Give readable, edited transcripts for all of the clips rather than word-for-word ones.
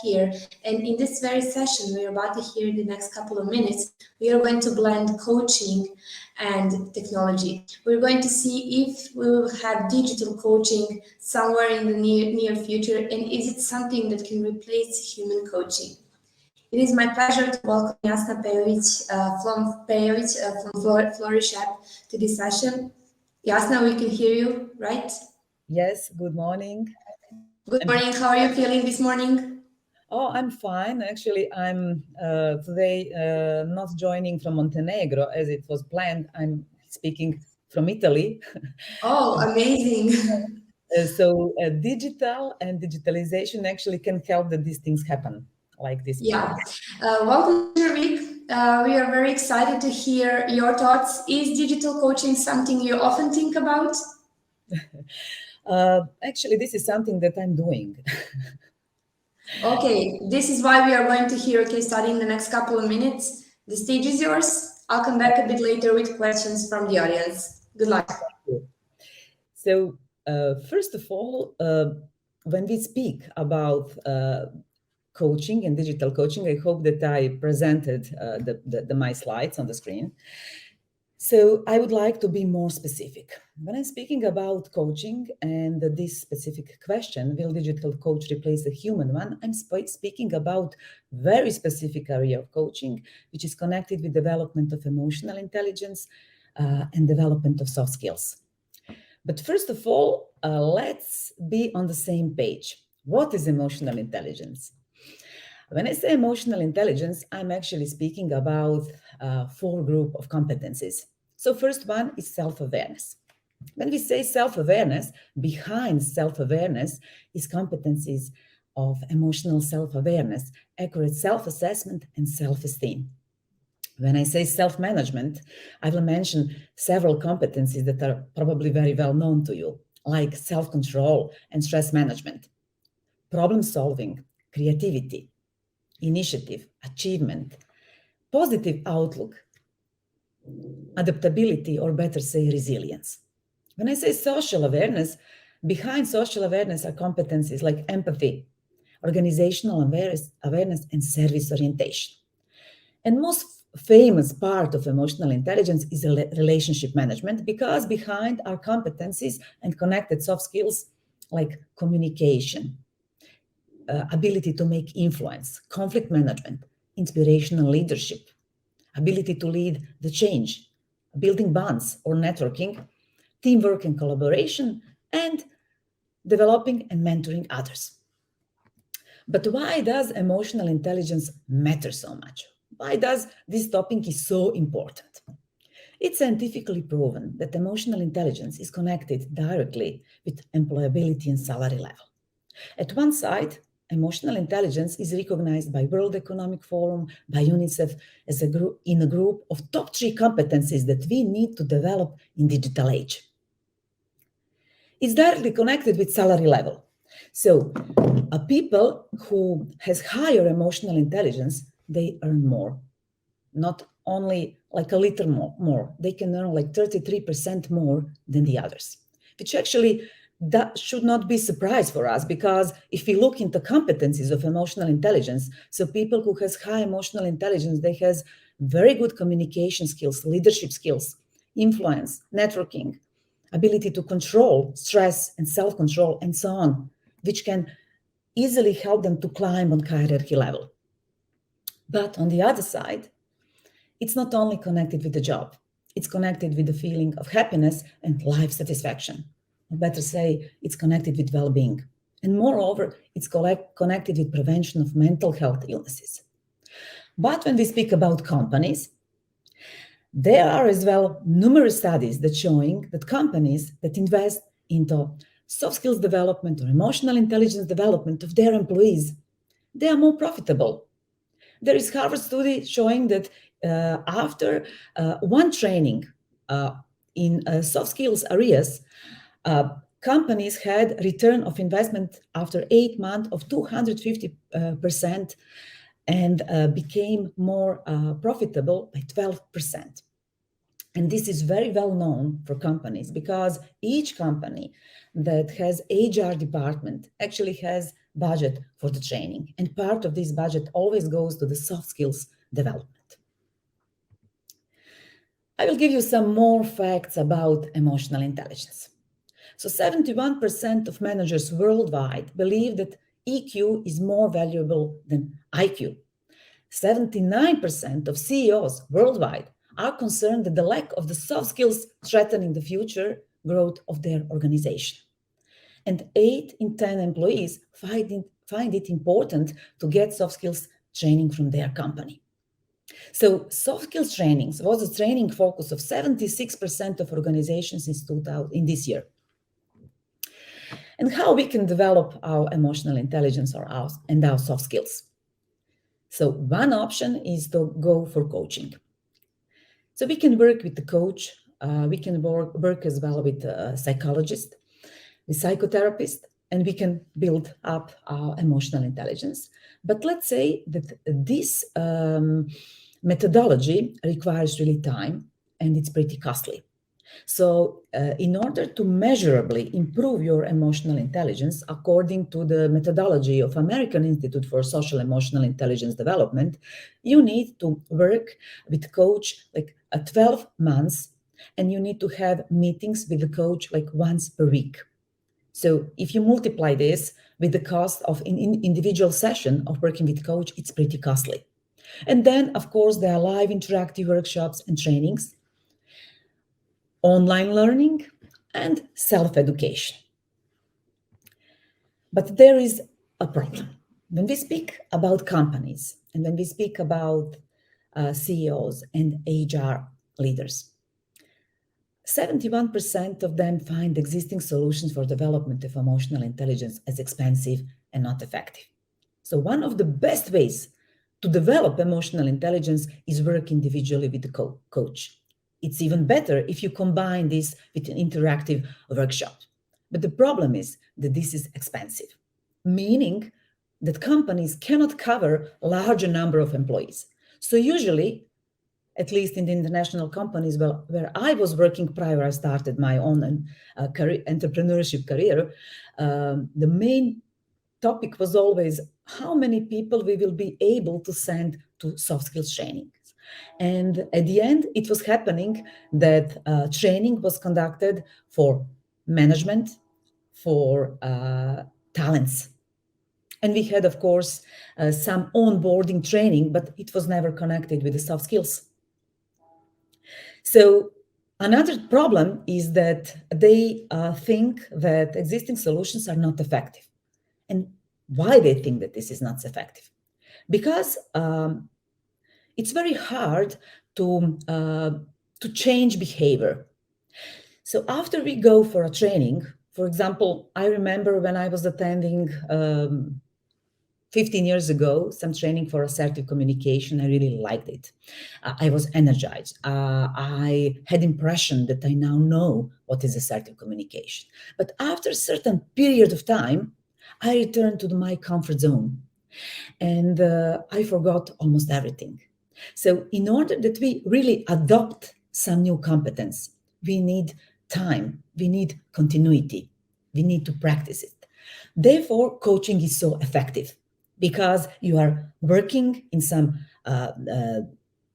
here. And in this very session we're about to hear in the next couple of minutes, we are going to blend coaching and technology. We're going to see if we will have digital coaching somewhere in the near future, and is it something that can replace human coaching. It is my pleasure to welcome Jasna from FlourishApp to this session. Jasna, we can hear you, right? Yes, good morning. Good morning. How are you feeling this morning? Oh, I'm fine. Actually, I'm today not joining from Montenegro as it was planned. I'm speaking from Italy. Oh, amazing. So digital and digitalization actually can help that these things happen like this. Yeah. Welcome to your week. We are very excited to hear your thoughts. Is digital coaching something you often think about? Actually, this is something that I'm doing. Okay, this is why we are going to hear a case study in the next couple of minutes. The stage is yours. I'll come back a bit later with questions from the audience. Good luck. So, first of all, when we speak about coaching and digital coaching, I hope that I presented my slides on the screen. So I would like to be more specific. When I'm speaking about coaching and this specific question, will digital coach replace a human one? I'm speaking about very specific area of coaching, which is connected with development of emotional intelligence and development of soft skills. But first of all, let's be on the same page. What is emotional intelligence? When I say emotional intelligence, I'm actually speaking about 4 groups of competencies. So first one is self-awareness. When we say self-awareness, behind self-awareness is competencies of emotional self-awareness, accurate self-assessment, and self-esteem. When I say self-management, I will mention several competencies that are probably very well known to you, like self-control and stress management, problem solving, creativity, initiative, achievement, positive outlook, adaptability, or better say resilience. When I say social awareness, behind social awareness are competencies like empathy, organizational awareness, and service orientation. And most famous part of emotional intelligence is relationship management, because behind are competencies and connected soft skills like communication, ability to make influence, conflict management, inspirational leadership, ability to lead the change, building bonds or networking, teamwork and collaboration, and developing and mentoring others. But why does emotional intelligence matter so much? Why does this topic is so important? It's scientifically proven that emotional intelligence is connected directly with employability and salary level. At one side, emotional intelligence is recognized by World Economic Forum, by UNICEF as in a group of top 3 competencies that we need to develop in digital age. It's directly connected with salary level. So people who has higher emotional intelligence, they earn more. Not only like a little more. They can earn like 33% more than the others, which actually that should not be a surprise for us, because if we look into competencies of emotional intelligence, so people who has high emotional intelligence, they has very good communication skills, leadership skills, influence, networking, ability to control stress and self-control, and so on, which can easily help them to climb on hierarchy level. But on the other side, it's not only connected with the job, it's connected with the feeling of happiness and life satisfaction. Or better say, it's connected with well-being. And moreover, it's connected with prevention of mental health illnesses. But when we speak about companies, there are as well numerous studies that showing that companies that invest into soft skills development or emotional intelligence development of their employees, they are more profitable. There is Harvard study showing that after one training in soft skills areas, companies had return of investment after 8 months of 250% and became more profitable by 12%. And this is very well known for companies, because each company that has HR department actually has budget for the training. And part of this budget always goes to the soft skills development. I will give you some more facts about emotional intelligence. So 71% of managers worldwide believe that EQ is more valuable than IQ. 79% of CEOs worldwide are concerned that the lack of the soft skills threatening the future growth of their organization. And 8 in 10 employees find it important to get soft skills training from their company. So soft skills trainings was a training focus of 76% of organizations in this year. And how we can develop our emotional intelligence and our soft skills. So one option is to go for coaching. So we can work with the coach, we can work as well with a psychologist, with psychotherapist, and we can build up our emotional intelligence. But let's say that this methodology requires really time and it's pretty costly. So in order to measurably improve your emotional intelligence, according to the methodology of American Institute for Social Emotional Intelligence Development, you need to work with coach like 12 months, and you need to have meetings with the coach like once per week. So if you multiply this with the cost of an individual session of working with coach, it's pretty costly. And then, of course, there are live interactive workshops and trainings, online learning, and self-education. But there is a problem. When we speak about companies and when we speak about CEOs and HR leaders, 71% of them find existing solutions for development of emotional intelligence as expensive and not effective. So one of the best ways to develop emotional intelligence is work individually with the coach. It's even better if you combine this with an interactive workshop. But the problem is that this is expensive, meaning that companies cannot cover a larger number of employees. So usually, at least in the international companies where I was working prior, I started my own entrepreneurship career, the main topic was always how many people we will be able to send to soft skills training. And at the end, it was happening that training was conducted for management, for talents. And we had, of course, some onboarding training, but it was never connected with the soft skills. So another problem is that they think that existing solutions are not effective. And why they think that this is not effective? Because it's very hard to change behavior. So after we go for a training, for example, I remember when I was attending 15 years ago, some training for assertive communication. I really liked it. I was energized. I had impression that I now know what is assertive communication. But after a certain period of time, I returned to my comfort zone and I forgot almost everything. So in order that we really adopt some new competence, we need time, we need continuity, we need to practice it. Therefore, coaching is so effective because you are working in some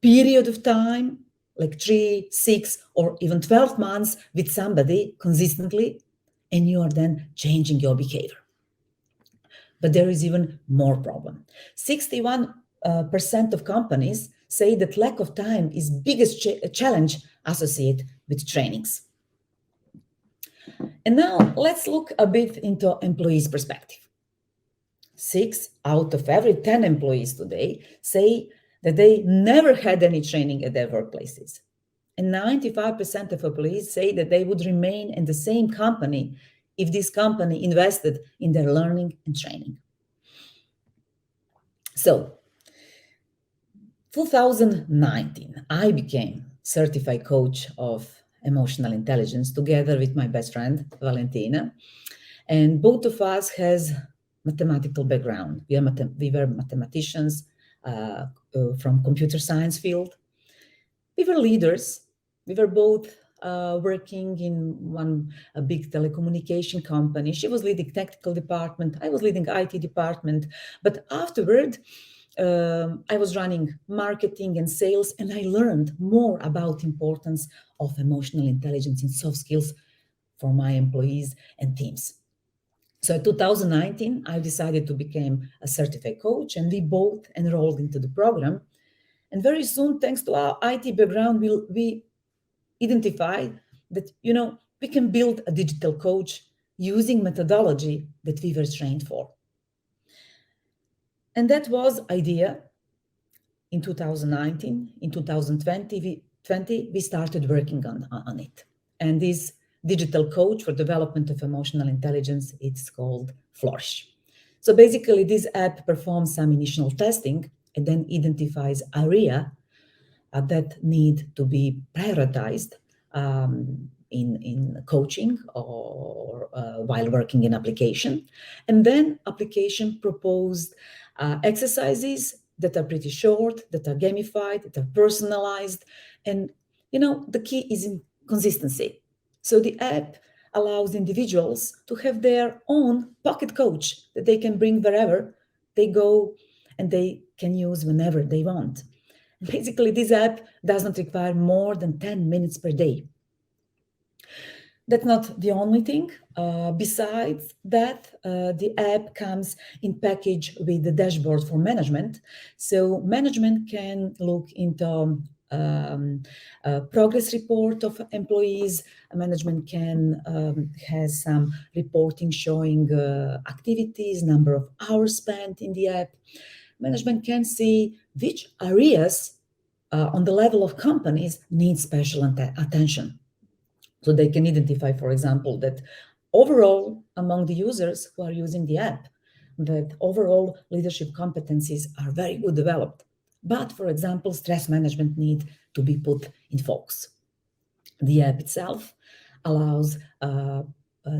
period of time, like 3, 6, or even 12 months with somebody consistently, and you are then changing your behavior. But there is even more problem. 61% of companies say that lack of time is biggest challenge associated with trainings. And now let's look a bit into employees' perspective. 6 out of every 10 employees today say that they never had any training at their workplaces. And 95% of employees say that they would remain in the same company if this company invested in their learning and training. So, 2019, I became certified coach of emotional intelligence together with my best friend, Valentina. And both of us has mathematical background. We were mathematicians from computer science field. We were leaders. We were both working in a big telecommunication company. She was leading technical department. I was leading IT department. But afterward, I was running marketing and sales, and I learned more about importance of emotional intelligence and soft skills for my employees and teams. So in 2019, I decided to become a certified coach, and we both enrolled into the program. And very soon, thanks to our IT background, we identified that, we can build a digital coach using methodology that we were trained for. And that was idea in 2019. In 2020, we started working on it. And this digital coach for development of emotional intelligence, it's called Flourish. So basically, this app performs some initial testing and then identifies area that need to be prioritized in coaching or while working in application. And then application proposed exercises that are pretty short, that are gamified, that are personalized. And, the key is in consistency. So the app allows individuals to have their own pocket coach that they can bring wherever they go and they can use whenever they want. Basically, this app doesn't require more than 10 minutes per day. That's not the only thing. Besides that, the app comes in package with the dashboard for management. So management can look into progress report of employees. Management can has some reporting showing activities, number of hours spent in the app. Management can see which areas on the level of companies need special attention. So they can identify, for example, that overall among the users who are using the app, that overall leadership competencies are very good developed. But, for example, stress management need to be put in focus. The app itself allows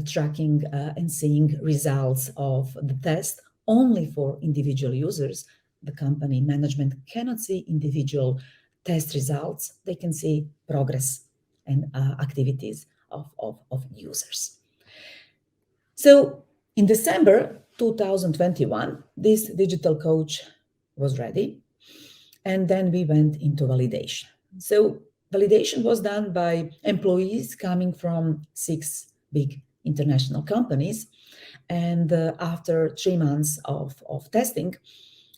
tracking and seeing results of the test only for individual users. The company management cannot see individual test results. They can see progress and activities of users. So in December 2021, this digital coach was ready. And then we went into validation. So validation was done by employees coming from 6 big international companies. And after 3 months of testing,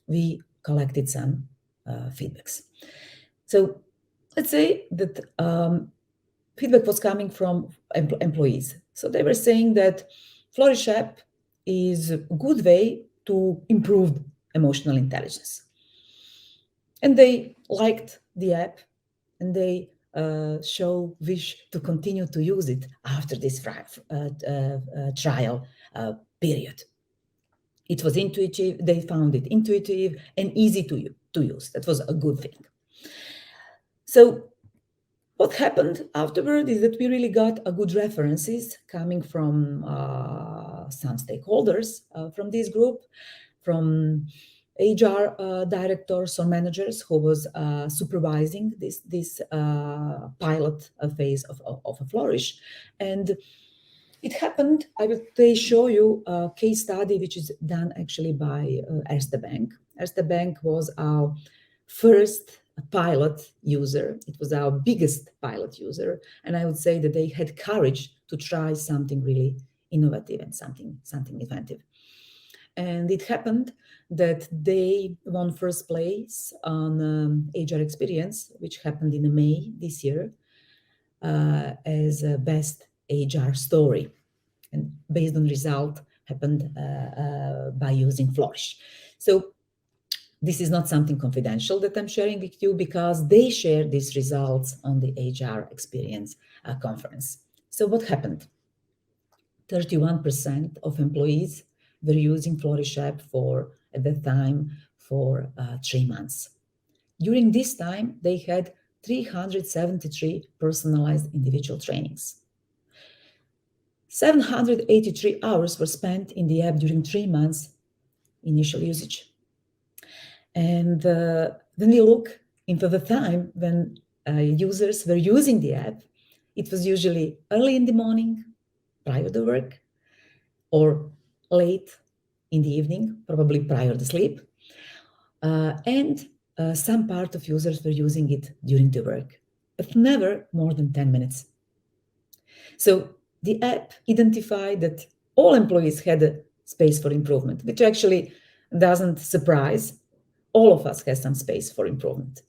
we collected some feedbacks. So let's say that feedback was coming from employees. So they were saying that FlourishApp is a good way to improve emotional intelligence. And they liked the app, and they wish to continue to use it after this trial period. It was intuitive. They found it intuitive and easy to use. That was a good thing. So what happened afterward is that we really got a good references coming from some stakeholders from this group, from HR directors or managers who was supervising this pilot phase of a Flourish. And it happened, I will show you a case study which is done actually by Erste Bank. Erste Bank was our first pilot user. It was our biggest pilot user. And I would say that they had courage to try something really innovative and something inventive. And it happened that they won first place on HR Experience, which happened in May this year, as a best HR story. And based on result happened by using Flourish. So this is not something confidential that I'm sharing with you, because they shared these results on the HR Experience conference. So what happened? 31% of employees were using FlourishApp at that time for 3 months. During this time, they had 373 personalized individual trainings. 783 hours were spent in the app during 3 months initial usage. And when we look into the time when users were using the app, It was usually early in the morning, prior to work, or late in the evening, probably prior to sleep. And some part of users were using it during the work, but never more than 10 minutes. So the app identified that all employees had a space for improvement, which actually doesn't surprise. All of us have some space for improvement.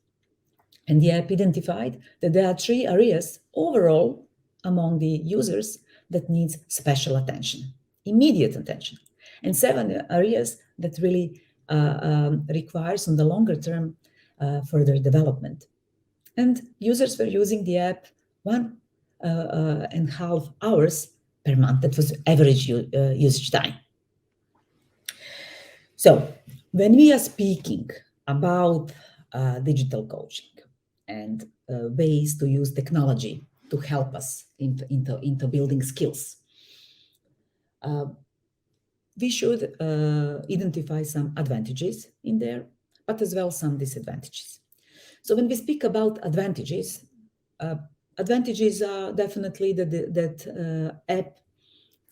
And the app identified that there are 3 areas overall among the users that needs special attention, immediate attention, and 7 areas that really requires on the longer term further development. And users were using the app 1.5 hours per month. That was average usage time. So when we are speaking about digital coaching and ways to use technology to help us into building skills, we should identify some advantages in there, but as well some disadvantages. So when we speak about advantages, advantages are definitely that app,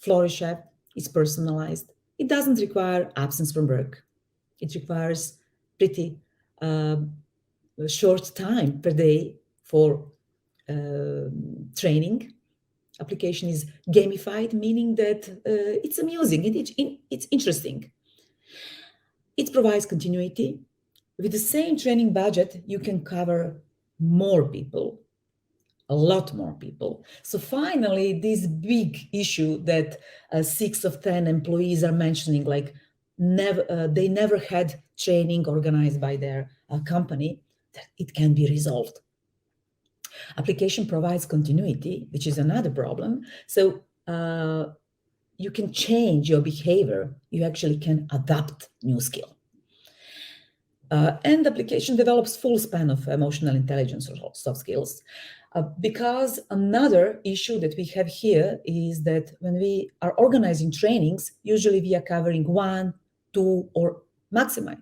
FlourishApp, is personalized. It doesn't require absence from work. It requires pretty short time per day for training. Application is gamified, meaning that it's amusing, it's interesting. It provides continuity. With the same training budget, you can cover more people, a lot more people. So finally, this big issue that 6 of 10 employees are mentioning, like they never had training organized by their company, that it can be resolved. Application provides continuity, which is another problem. So you can change your behavior. You actually can adapt new skill. And application develops full span of emotional intelligence or soft skills. Because another issue that we have here is that when we are organizing trainings, usually we are covering 1, 2, or maximally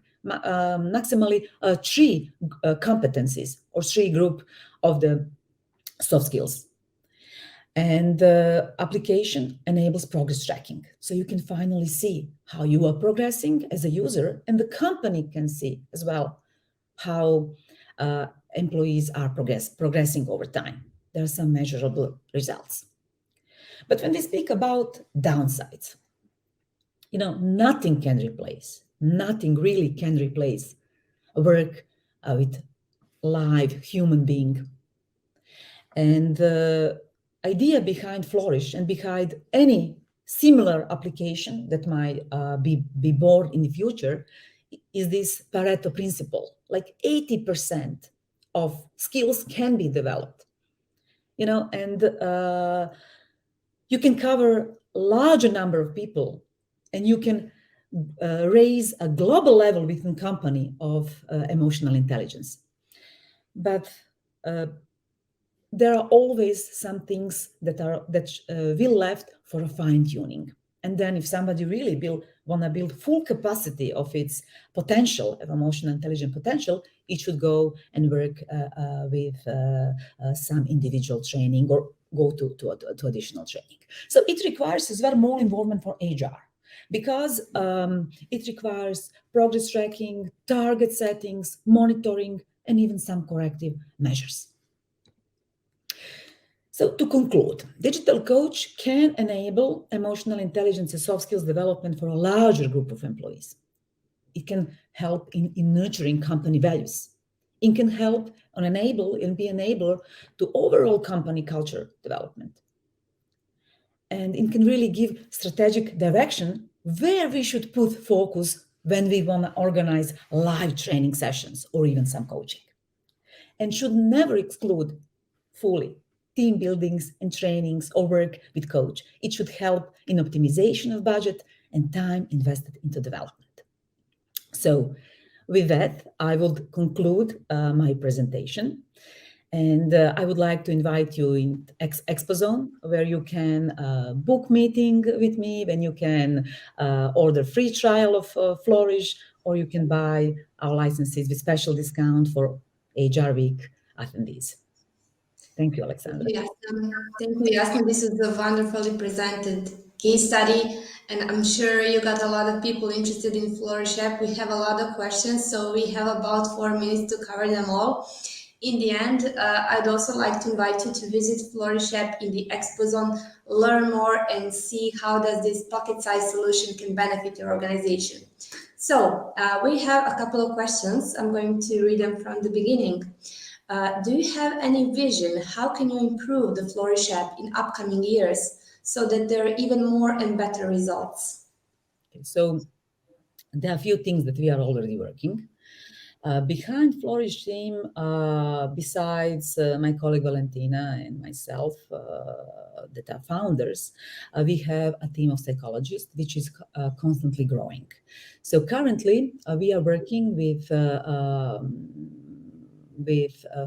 3 competencies or 3 group of the soft skills. And the application enables progress tracking. So you can finally see how you are progressing as a user, and the company can see as well how employees are progressing over time. There are some measurable results. But when we speak about downsides, nothing really can replace work with live human being. And the idea behind Flourish and behind any similar application that might be born in the future is this Pareto principle. Like 80% of skills can be developed, and you can cover a larger number of people, and you can raise a global level within company of emotional intelligence. But there are always some things that will left for a fine-tuning. And then if somebody really want to build full capacity of its potential, of emotional intelligence potential, it should go and work with some individual training or go to additional training. So it requires as well more involvement for HR, because it requires progress tracking, target settings, monitoring, and even some corrective measures. So to conclude, digital coach can enable emotional intelligence and soft skills development for a larger group of employees. It can help in nurturing company values. It can help and be enabler to overall company culture development. And it can really give strategic direction where we should put focus when we want to organize live training sessions or even some coaching. And should never exclude fully team buildings and trainings or work with coach. It should help in optimization of budget and time invested into development. So with that, I would conclude my presentation. And I would like to invite you in ExpoZone, where you can book meeting with me, when you can order free trial of Flourish, or you can buy our licenses with special discount for HR Week attendees. Thank you, Alexandra. Thank you, Jasna. This is a wonderfully presented case study, and I'm sure you got a lot of people interested in FlourishApp. We have a lot of questions, so we have about 4 minutes to cover them all. In the end, I'd also like to invite you to visit FlourishApp in the Expo Zone, learn more, and see how does this pocket-sized solution can benefit your organization. So we have a couple of questions. I'm going to read them from the beginning. Do you have any vision? How can you improve the FlourishApp in upcoming years so that there are even more and better results? So there are a few things that we are already working. Behind Flourish team, besides my colleague Valentina and myself, that are founders, we have a team of psychologists, which is constantly growing. So currently, we are working with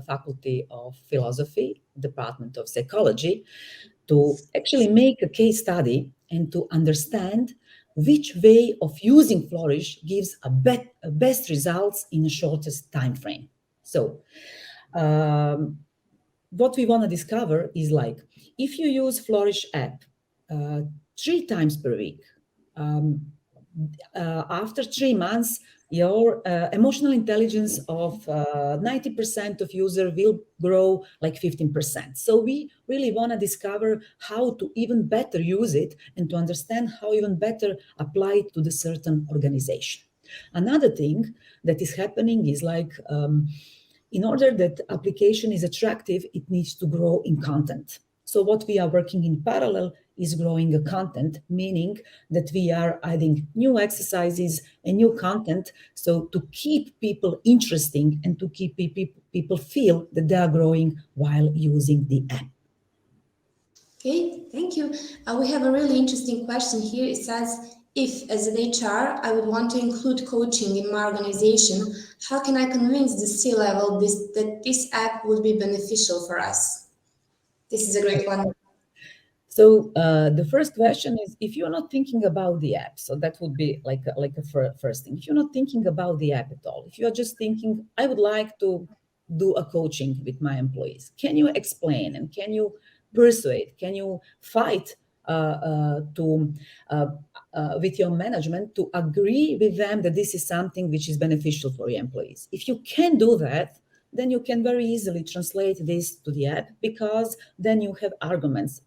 Faculty of Philosophy, Department of Psychology, to actually make a case study and to understand which way of using Flourish gives a best results in the shortest time frame. So what we want to discover is like, if you use Flourish app 3 times per week, after 3 months, your emotional intelligence of 90% of user will grow like 15%. So we really want to discover how to even better use it and to understand how even better apply it to the certain organization. Another thing that is happening is like, in order that application is attractive, it needs to grow in content. So what we are working in parallel is growing a content, meaning that we are adding new exercises and new content, so to keep people interesting and to keep people feel that they are growing while using the app. Okay, thank you. We have a really interesting question here. It says, if as an HR, I would want to include coaching in my organization, how can I convince the C-level that this app would be beneficial for us? This is a great one. So the first question is, if you're not thinking about the app, so that would be like a first thing. If you're not thinking about the app at all, if you're just thinking, I would like to do a coaching with my employees, can you explain and can you persuade, can you fight with your management to agree with them that this is something which is beneficial for your employees? If you can do that, then you can very easily translate this to the app, because then you have arguments.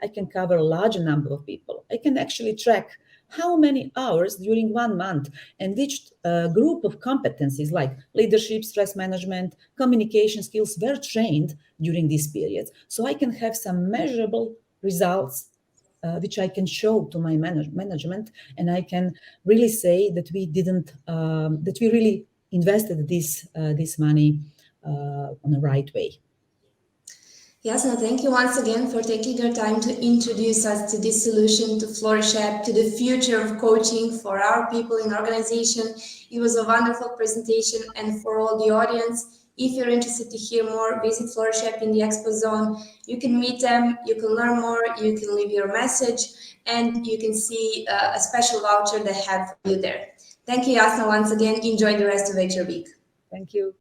I can cover a larger number of people. I can actually track how many hours during 1 month and which group of competencies like leadership, stress management, communication skills were trained during these periods. So I can have some measurable results which I can show to my management, and I can really say that we really invested this money on the right way. Jasna, thank you once again for taking your time to introduce us to this solution, to FlourishApp, to the future of coaching for our people in organization. It was a wonderful presentation, and for all the audience, if you're interested to hear more, visit FlourishApp in the Expo Zone. You can meet them, you can learn more, you can leave your message, and you can see a special voucher they have for you there. Thank you, Jasna, once again. Enjoy the rest of your week. Thank you.